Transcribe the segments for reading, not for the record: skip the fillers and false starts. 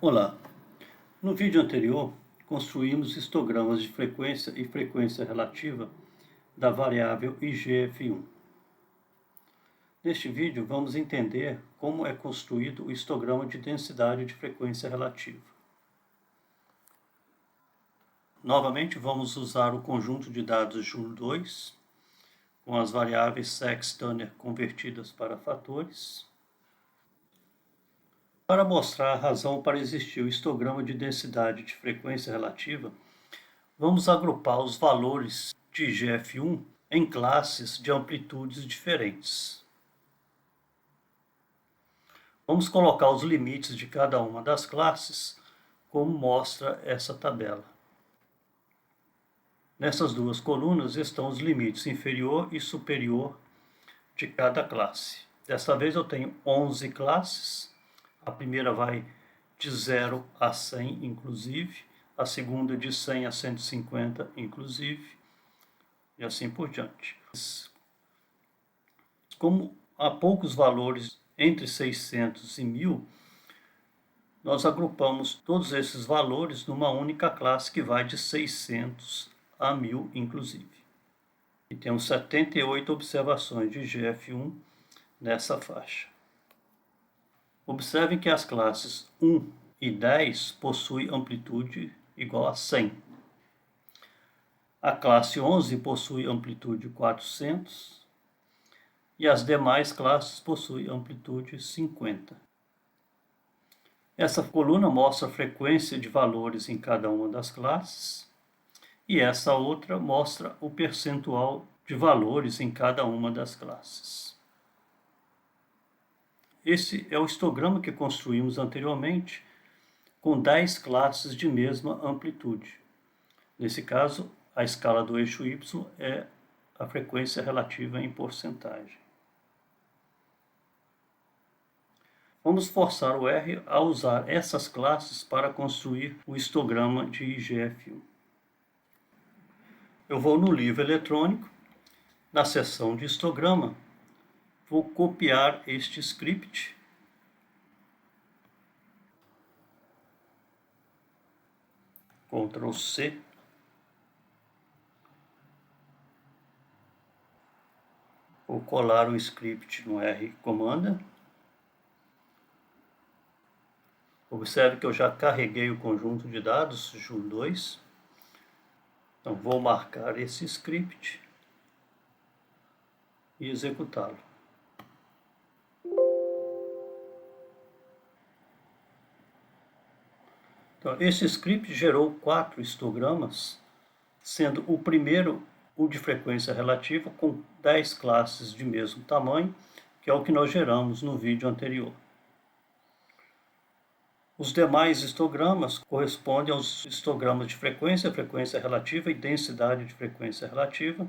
Olá! No vídeo anterior, construímos histogramas de frequência e frequência relativa da variável IGF1. Neste vídeo, vamos entender como é construído o histograma de densidade de frequência relativa. Novamente, vamos usar o conjunto de dados Joule 2, com as variáveis Sachs-Turner convertidas para fatores. Para mostrar a razão para existir o histograma de densidade de frequência relativa, vamos agrupar os valores de IGF1 em classes de amplitudes diferentes. Vamos colocar os limites de cada uma das classes, como mostra essa tabela. Nessas duas colunas estão os limites inferior e superior de cada classe. Dessa vez eu tenho 11 classes. A primeira vai de 0 a 100, inclusive. A segunda de 100 a 150, inclusive. E assim por diante. Como há poucos valores entre 600 e 1000, nós agrupamos todos esses valores numa única classe que vai de 600 a 1000, inclusive. E temos 78 observações de IGF1 nessa faixa. Observem que as classes 1 e 10 possuem amplitude igual a 100. A classe 11 possui amplitude 400 e as demais classes possuem amplitude 50. Essa coluna mostra a frequência de valores em cada uma das classes e essa outra mostra o percentual de valores em cada uma das classes. Esse é o histograma que construímos anteriormente com 10 classes de mesma amplitude. Nesse caso, a escala do eixo Y é a frequência relativa em porcentagem. Vamos forçar o R a usar essas classes para construir o histograma de IGF1. Eu vou no livro eletrônico, na seção de histograma, vou copiar este script. Ctrl C. Vou colar o script no R comanda. Observe que eu já carreguei o conjunto de dados Joule 2. Então vou marcar esse script e executá-lo. Então, esse script gerou 4 histogramas, sendo o primeiro o de frequência relativa com 10 classes de mesmo tamanho, que é o que nós geramos no vídeo anterior. Os demais histogramas correspondem aos histogramas de frequência, frequência relativa e densidade de frequência relativa,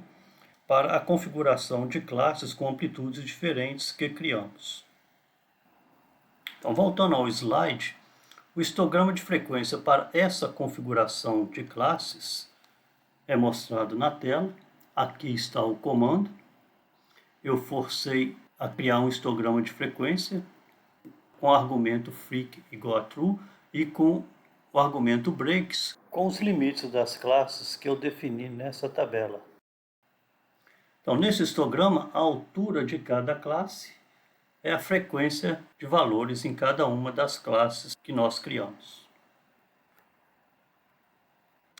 para a configuração de classes com amplitudes diferentes que criamos. Então, voltando ao slide, o histograma de frequência para essa configuração de classes é mostrado na tela. Aqui está o comando. Eu forcei a criar um histograma de frequência com o argumento freq igual a true e com o argumento breaks com os limites das classes que eu defini nessa tabela. Então, nesse histograma, a altura de cada classe é a frequência de valores em cada uma das classes que nós criamos.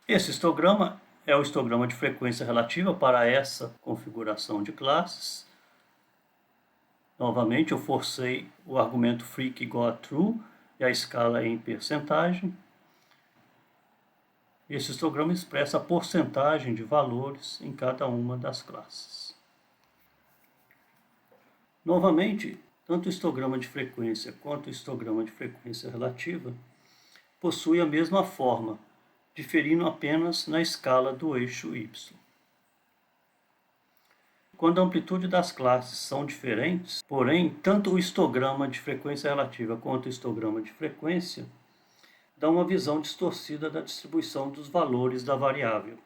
Esse histograma é o histograma de frequência relativa para essa configuração de classes. Novamente, eu forcei o argumento freq igual a true e a escala em percentagem. Esse histograma expressa a porcentagem de valores em cada uma das classes. Novamente, tanto o histograma de frequência quanto o histograma de frequência relativa possuem a mesma forma, diferindo apenas na escala do eixo Y. Quando a amplitude das classes são diferentes, porém, tanto o histograma de frequência relativa quanto o histograma de frequência dão uma visão distorcida da distribuição dos valores da variável.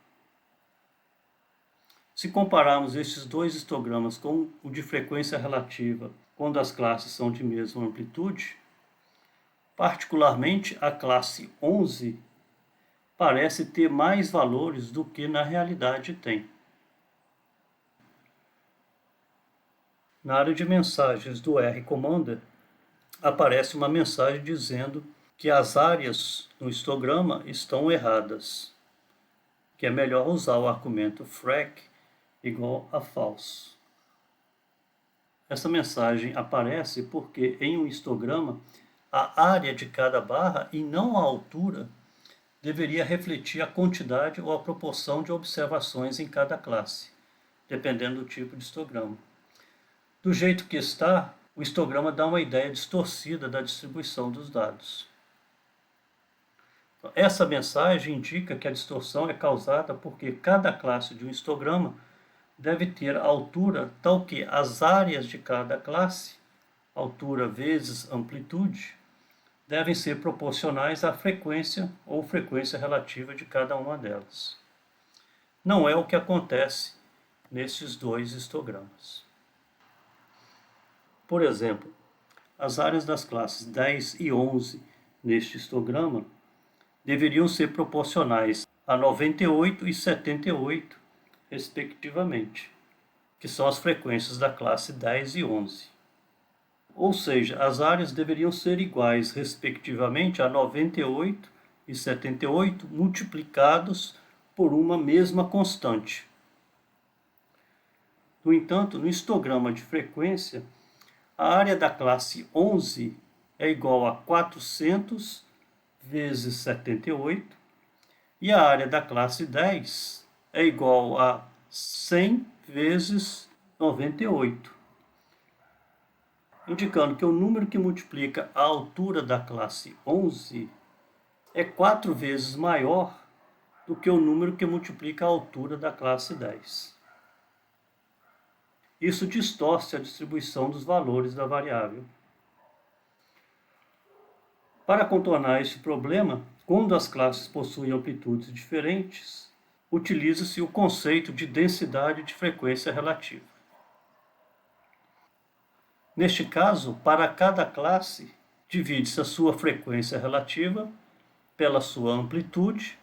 Se compararmos estes dois histogramas com o de frequência relativa, quando as classes são de mesma amplitude, Particularmente, a classe 11 parece ter mais valores do que na realidade tem. Na área de mensagens do R-Commander, aparece uma mensagem dizendo que as áreas no histograma estão erradas, que é melhor usar o argumento frac igual a false. Essa mensagem aparece porque em um histograma a área de cada barra e não a altura deveria refletir a quantidade ou a proporção de observações em cada classe, dependendo do tipo de histograma. Do jeito que está, o histograma dá uma ideia distorcida da distribuição dos dados. Essa mensagem indica que a distorção é causada porque cada classe de um histograma deve ter altura tal que as áreas de cada classe, altura vezes amplitude, devem ser proporcionais à frequência ou frequência relativa de cada uma delas. Não é o que acontece nesses dois histogramas. Por exemplo, as áreas das classes 10 e 11 neste histograma deveriam ser proporcionais a 98 e 78, respectivamente, que são as frequências da classe 10 e 11. Ou seja, as áreas deveriam ser iguais, respectivamente, a 98 e 78 multiplicados por uma mesma constante. No entanto, no histograma de frequência, a área da classe 11 é igual a 400 vezes 78 e a área da classe 10 é igual a 100 vezes 98, indicando que o número que multiplica a altura da classe 11 é 4 vezes maior do que o número que multiplica a altura da classe 10. Isso distorce a distribuição dos valores da variável. Para contornar este problema, quando as classes possuem amplitudes diferentes, utiliza-se o conceito de densidade de frequência relativa. Neste caso, para cada classe, divide-se a sua frequência relativa pela sua amplitude,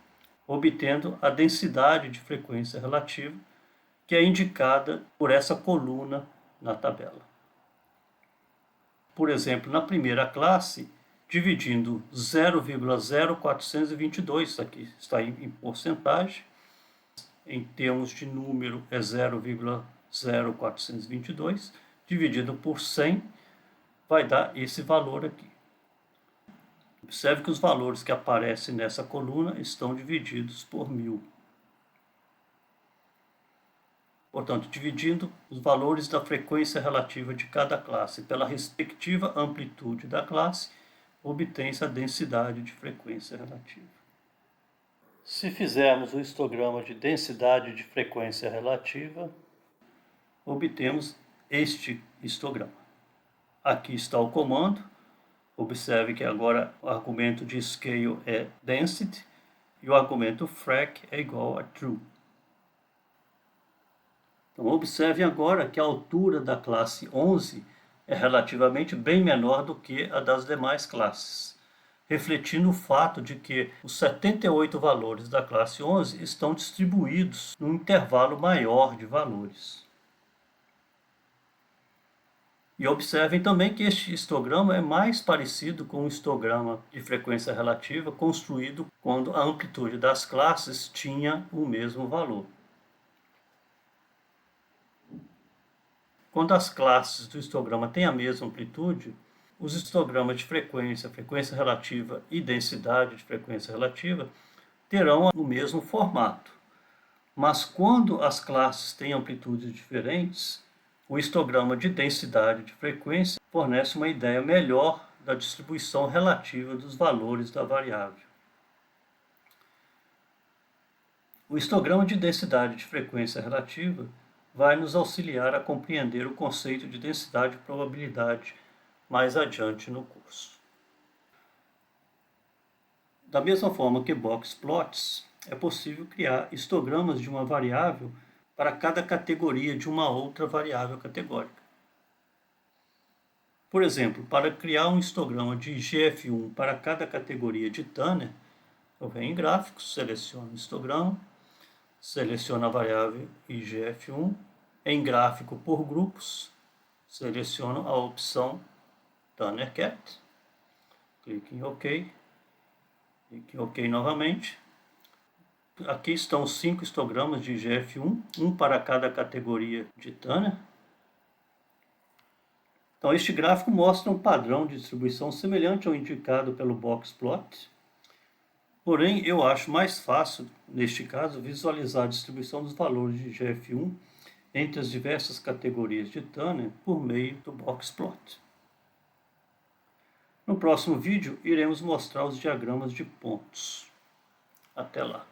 obtendo a densidade de frequência relativa, que é indicada por essa coluna na tabela. Por exemplo, na primeira classe, dividindo 0,0422, isso aqui está em porcentagem, em termos de número é 0,0422, dividido por 100, vai dar esse valor aqui. Observe que os valores que aparecem nessa coluna estão divididos por 1000. Portanto, dividindo os valores da frequência relativa de cada classe pela respectiva amplitude da classe, obtém-se a densidade de frequência relativa. Se fizermos o histograma de densidade de frequência relativa, obtemos este histograma. Aqui está o comando. Observe que agora o argumento de scale é density e o argumento frac é igual a true. Então, observe agora que a altura da classe 11 é relativamente bem menor do que a das demais classes, refletindo o fato de que os 78 valores da classe 11 estão distribuídos num intervalo maior de valores. E observem também que este histograma é mais parecido com o histograma de frequência relativa construído quando a amplitude das classes tinha o mesmo valor. Quando as classes do histograma têm a mesma amplitude, os histogramas de frequência, frequência relativa e densidade de frequência relativa terão o mesmo formato. Mas quando as classes têm amplitudes diferentes, o histograma de densidade de frequência fornece uma ideia melhor da distribuição relativa dos valores da variável. O histograma de densidade de frequência relativa vai nos auxiliar a compreender o conceito de densidade e probabilidade mais adiante no curso. Da mesma forma que box plots, é possível criar histogramas de uma variável para cada categoria de uma outra variável categórica. Por exemplo, para criar um histograma de IGF-1 para cada categoria de Tanner, eu venho em gráficos, seleciono o histograma, seleciono a variável IGF-1, em gráfico por grupos, seleciono a opção Tanner Cat, clique em OK, clique em OK novamente. Aqui estão os 5 histogramas de IGF-1, um para cada categoria de Tanner. Então, este gráfico mostra um padrão de distribuição semelhante ao indicado pelo boxplot. Porém, eu acho mais fácil, neste caso, visualizar a distribuição dos valores de IGF-1 entre as diversas categorias de Tanner por meio do boxplot. No próximo vídeo, iremos mostrar os diagramas de pontos. Até lá!